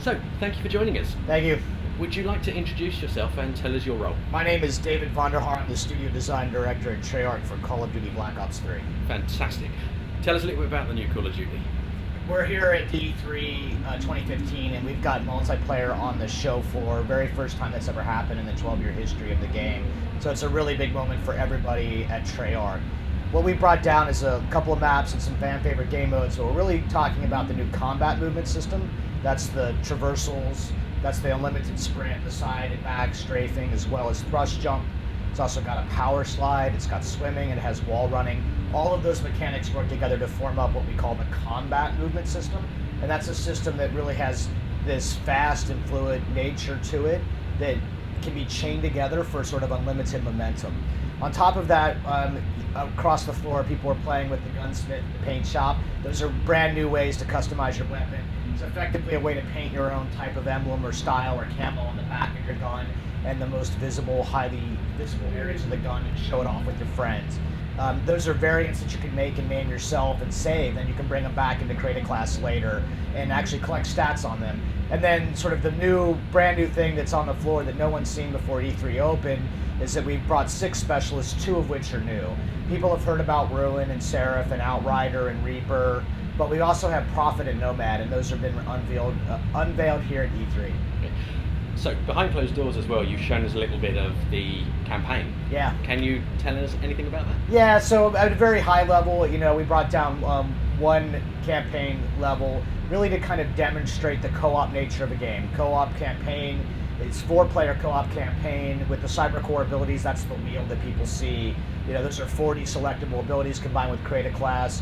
So, thank you for joining us. Thank you. Would you like to introduce yourself and tell us your role? My name is David Vonderhaar. I'm the studio design director at Treyarch for Call of Duty Black Ops 3. Fantastic. Tell us a little bit about the new Call of Duty. We're here at D3 2015, and we've got multiplayer on the show floor. Very first time that's ever happened in the 12-year history of the game. So it's a really big moment for everybody at Treyarch. What we brought down is a couple of maps and some fan favorite game modes. So we're really talking about the new combat movement system. That's the traversals, that's the unlimited sprint, the side and back strafing, as well as thrust jump. It's also got a power slide, it's got swimming, it has wall running. All of those mechanics work together to form up what we call the combat movement system. And that's a system that really has this fast and fluid nature to it that can be chained together for sort of unlimited momentum. On top of that, across the floor, people are playing with the gunsmith, the paint shop. Those are brand new ways to customize your weapon. It's effectively a way to paint your own type of emblem or style or camo on the back of your gun and the most visible, highly visible areas of the gun, and show it off with your friends. Those are variants that you can make and name yourself and save, and you can bring them back into Create a Class later and actually collect stats on them. And then sort of the brand new thing that's on the floor that no one's seen before E3 Open is that we've brought 6 specialists, 2 of which are new. People have heard about Ruin and Seraph and Outrider and Reaper, but we also have Prophet and Nomad, and those have been unveiled here at E3. Okay. So, behind closed doors as well, you've shown us a little bit of the campaign. Yeah. Can you tell us anything about that? Yeah, so at a very high level, we brought down one campaign level really to kind of demonstrate the co-op nature of the game. Co-op campaign, it's 4-player co-op campaign with the cybercore abilities. That's the wheel that people see. Those are 40 selectable abilities combined with Create a Class.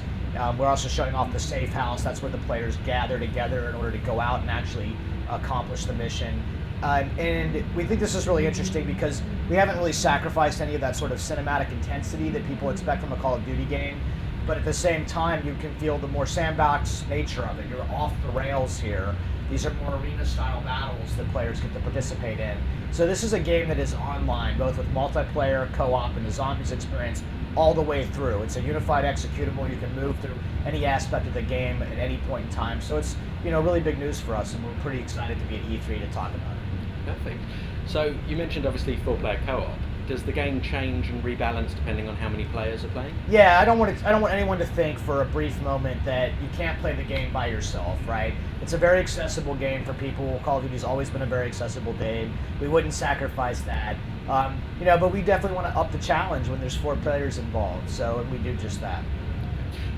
We're also showing off the safe house. That's where the players gather together in order to go out and actually accomplish the mission. And we think this is really interesting because we haven't really sacrificed any of that sort of cinematic intensity that people expect from a Call of Duty game. But at the same time, you can feel the more sandbox nature of it. You're off the rails here. These are more arena-style battles that players get to participate in. So this is a game that is online, both with multiplayer, co-op, and the zombies experience all the way through. It's a unified executable. You can move through any aspect of the game at any point in time. So it's really big news for us, and we're pretty excited to be at E3 to talk about it. Perfect. So you mentioned obviously 4-player co-op. Does the game change and rebalance depending on how many players are playing? Yeah, I don't want anyone to think for a brief moment that you can't play the game by yourself, right? It's a very accessible game for people. Call of Duty's always been a very accessible game. We wouldn't sacrifice that. But we definitely want to up the challenge when there's 4 players involved, so we do just that.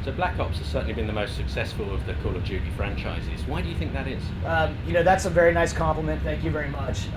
So Black Ops has certainly been the most successful of the Call of Duty franchises. Why do you think that is? That's a very nice compliment. Thank you very much.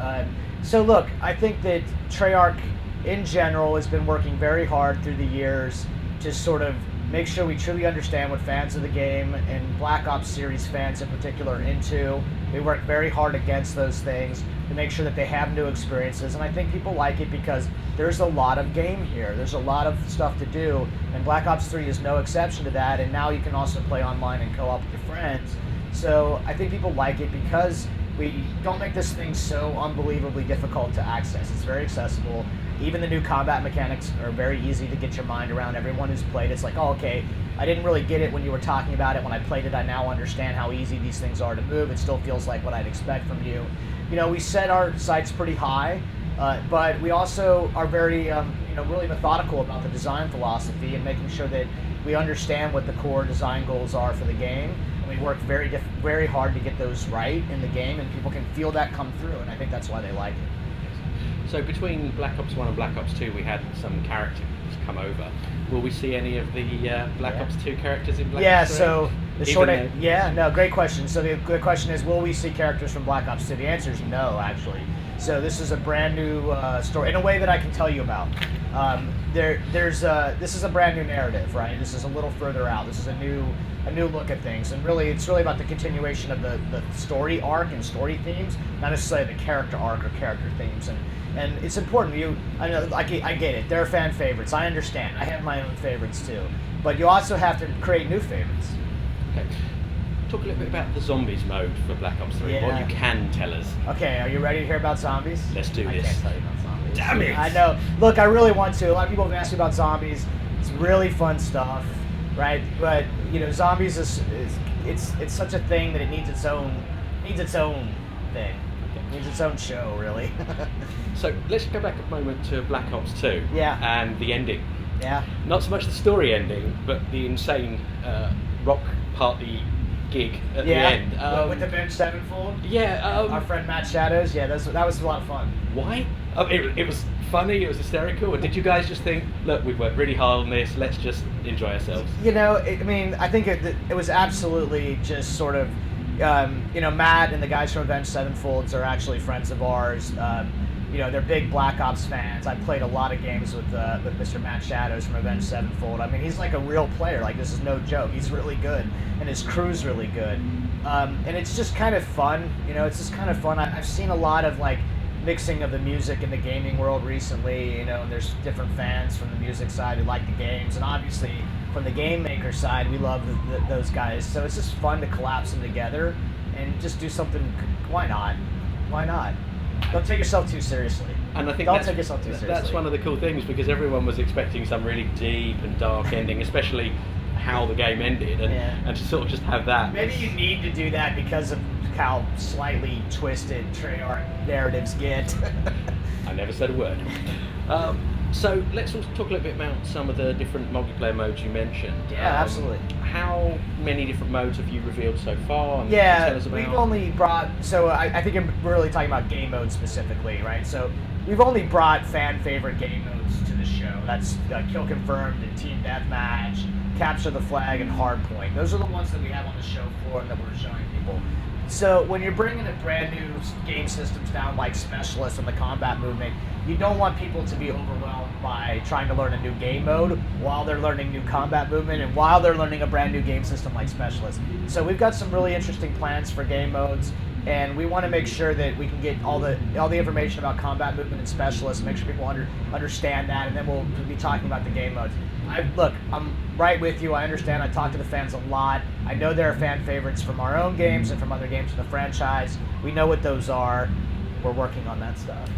So look, I think that Treyarch in general has been working very hard through the years to sort of make sure we truly understand what fans of the game and Black Ops series fans in particular are into. We work very hard against those things to make sure that they have new experiences, and I think people like it because there's a lot of game here. There's a lot of stuff to do, and Black Ops 3 is no exception to that, and now you can also play online and co-op with your friends. So I think people like it because we don't make this thing so unbelievably difficult to access. It's very accessible. Even the new combat mechanics are very easy to get your mind around. Everyone who's played it's like, oh, okay, I didn't really get it when you were talking about it. When I played it, I now understand how easy these things are to move. It still feels like what I'd expect from you. We set our sights pretty high, but we also are very, really methodical about the design philosophy and making sure that we understand what the core design goals are for the game. And we work very hard to get those right in the game, and people can feel that come through, and I think that's why they like it. So between Black Ops 1 and Black Ops 2, we had some characters come over. Will we see any of the Black Ops 2 characters in Black Ops 3? So great question. So the question is, will we see characters from Black Ops 2? The answer is no, actually. So this is a brand new story, in a way that I can tell you about. This is a brand new narrative, right? This is a little further out. This is a new look at things, and it's really about the continuation of the story arc and story themes, not necessarily the character arc or character themes. And it's important. I get it. They're fan favorites. I understand. I have my own favorites too. But you also have to create new favorites. Okay. Talk a little bit about the zombies mode for Black Ops 3. Yeah. What you can tell us. Okay, are you ready to hear about zombies? Let's do this. I can't tell you about zombies. Damn it! I know. Look, I really want to. A lot of people have asked me about zombies. It's really fun stuff, right? But zombies is it's such a thing that it needs its own needs its own thing. It needs its own show, really. So let's go back a moment to Black Ops 2 Yeah. and the ending. Yeah. Not so much the story ending, but the insane rock party gig at the end. With the bench sevenfold. Yeah. Our friend Matt Shadows. Yeah, that was a lot of fun. Why? It was funny, it was hysterical, or did you guys just think, look, we've worked really hard on this, let's just enjoy ourselves? You know, I think it was absolutely just sort of, Matt and the guys from Avenged Sevenfolds are actually friends of ours. They're big Black Ops fans. I played a lot of games with Mr. Matt Shadows from Avenged Sevenfold. I mean, he's like a real player. Like, this is no joke. He's really good, and his crew's really good. And it's just kind of fun. It's just kind of fun. I've seen a lot of, like, mixing of the music in the gaming world recently, and there's different fans from the music side who like the games, and obviously from the game maker side, we love those guys. So it's just fun to collapse them together and just do something. Why not? Why not? Don't take yourself too seriously. And I think don't take yourself too seriously. That's one of the cool things, because everyone was expecting some really deep and dark ending, especially how the game ended, and to sort of just have that. Maybe you need to do that because of how slightly twisted Treyarch narratives get. I never said a word. So let's also talk a little bit about some of the different multiplayer modes you mentioned. Yeah, absolutely. How many different modes have you revealed so far? And Yeah, tell us about? we've only brought, so I think we're really talking about game modes specifically, right? So we've only brought fan favorite game modes to the show. That's Kill Confirmed and Team Deathmatch, Capture the Flag, and Hardpoint. Those are the ones that we have on the show floor and that we're showing people. So when you're bringing in brand new game systems down like Specialist and the combat movement, you don't want people to be overwhelmed by trying to learn a new game mode while they're learning new combat movement and while they're learning a brand new game system like Specialist. So we've got some really interesting plans for game modes, and we want to make sure that we can get all the information about combat movement and Specialist, make sure people understand that, and then we'll be talking about the game modes. Look, I'm right with you. I understand. I talk to the fans a lot. I know there are fan favorites from our own games and from other games in the franchise. We know what those are. We're working on that stuff.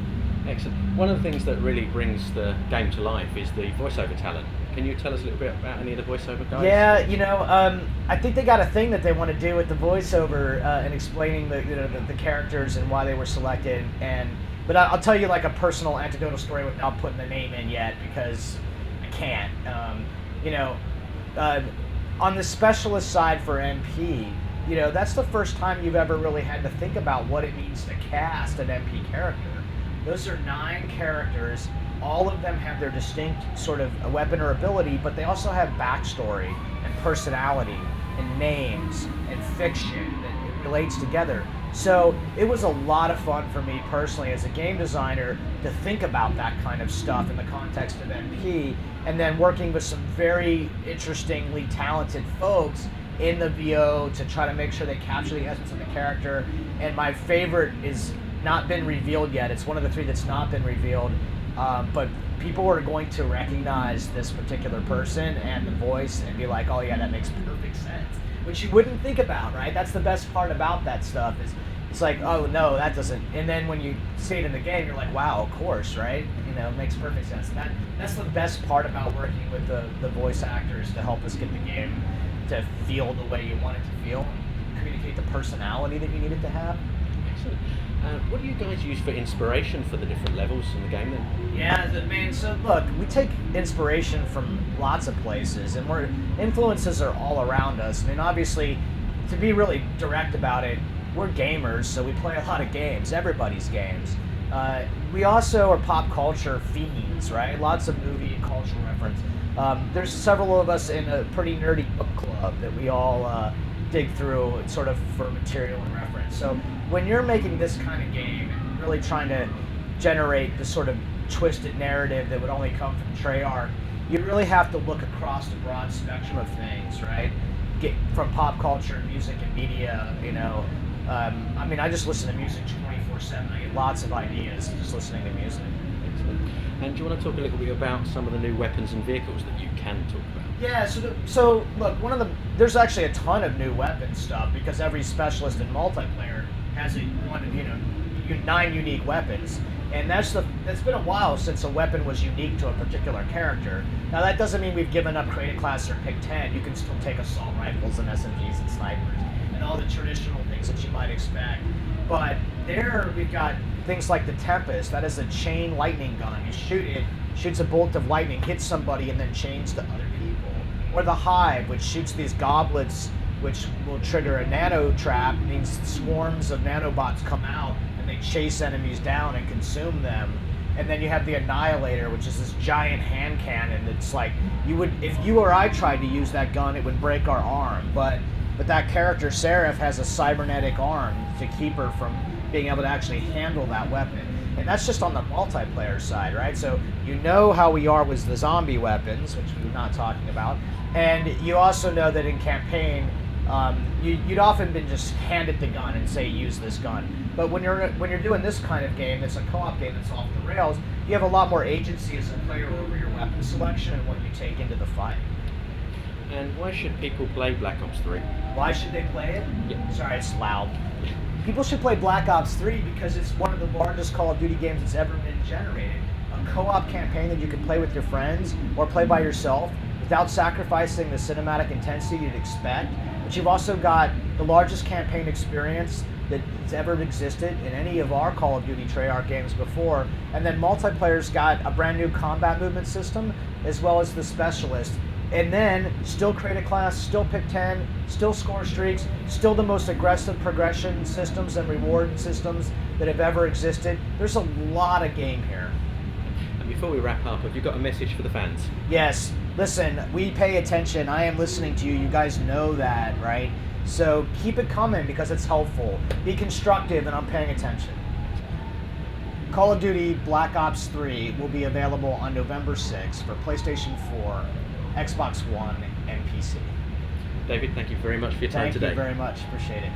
Excellent. One of the things that really brings the game to life is the voiceover talent. Can you tell us a little bit about any of the voiceover guys? Yeah, I think they got a thing that they want to do with the voiceover and explaining the characters and why they were selected. But I'll tell you like a personal anecdotal story without putting the name in yet, because can't. On the Specialist side for MP, that's the first time you've ever really had to think about what it means to cast an MP character. Those are 9 characters. All of them have their distinct sort of a weapon or ability, but they also have backstory and personality and names and fiction that relates together. So it was a lot of fun for me personally as a game designer to think about that kind of stuff in the context of MP, and then working with some very interestingly talented folks in the VO to try to make sure they capture the essence of the character. And my favorite is not been revealed yet. It's one of the 3 that's not been revealed, but people are going to recognize this particular person and the voice and be like, oh yeah, that makes perfect sense. Which you wouldn't think about, right? That's the best part about that stuff, is it's like, oh no, that doesn't. And then when you see it in the game, you're like, wow, of course, right? It makes perfect sense. And that's the best part about working with the voice actors to help us get the game to feel the way you want it to feel, and communicate the personality that you need it to have. Excellent. What do you guys use for inspiration for the different levels in the game then? Yeah, so look, we take inspiration from lots of places, and influences are all around us. Obviously, to be really direct about it, we're gamers, so we play a lot of games, everybody's games. We also are pop culture fiends, right? Lots of movie and cultural reference. There's several of us in a pretty nerdy book club that we all dig through sort of for material and reference. So when you're making this kind of game and really trying to generate the sort of twisted narrative that would only come from Treyarch, you really have to look across the broad spectrum of things, right? Get from pop culture, music, and media. I just listen to music 24/7. I get lots of ideas just listening to music. Excellent. And do you want to talk a little bit about some of the new weapons and vehicles that you can talk about? Yeah, so look, there's actually a ton of new weapon stuff, because every Specialist in multiplayer has 9 unique weapons, and that's been a while since a weapon was unique to a particular character. Now that doesn't mean we've given up create a class or pick 10. You can still take assault rifles and SMGs and snipers and all the traditional things that you might expect. But there we've got things like the Tempest. That is a chain lightning gun. You shoot it, shoots a bolt of lightning, hits somebody, and then chains to other people. Or the Hive, which shoots these goblets, which will trigger a nano trap. It means swarms of nanobots come out and they chase enemies down and consume them. And then you have the Annihilator, which is this giant hand cannon. It's like if you or I tried to use that gun, it would break our arm. But that character Seraph has a cybernetic arm to keep her from being able to actually handle that weapon. And that's just on the multiplayer side, right? So you know how we are with the zombie weapons, which we're not talking about, and you also know that in campaign, you'd often been just handed the gun and say use this gun. But when you're doing this kind of game, it's a co-op game that's off the rails. You have a lot more agency as a player over your weapon selection and what you take into the fight. And why should people play Black Ops 3? Why should they play it? Yeah. Sorry, it's loud. People should play Black Ops 3 because it's one of the largest Call of Duty games that's ever been generated. A co-op campaign that you can play with your friends or play by yourself without sacrificing the cinematic intensity you'd expect. But you've also got the largest campaign experience that's ever existed in any of our Call of Duty Treyarch games before. And then multiplayer's got a brand new combat movement system as well as the Specialist. And then still create a class, still pick 10, still score streaks, still the most aggressive progression systems and reward systems that have ever existed. There's a lot of game here. And before we wrap up, have you got a message for the fans? Yes. Listen, we pay attention. I am listening to you. You guys know that, right? So keep it coming because it's helpful. Be constructive, and I'm paying attention. Call of Duty Black Ops 3 will be available on November 6th for PlayStation 4, Xbox One, and PC. David, thank you very much for your time today. Thank you very much. Appreciate it.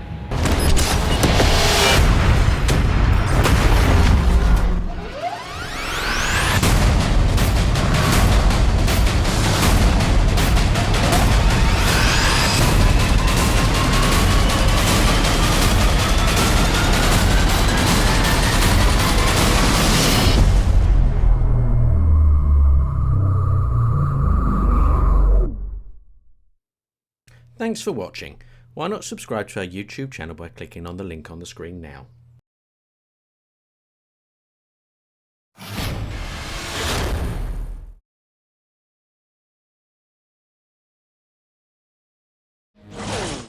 Thanks for watching. Why not subscribe to our YouTube channel by clicking on the link on the screen now?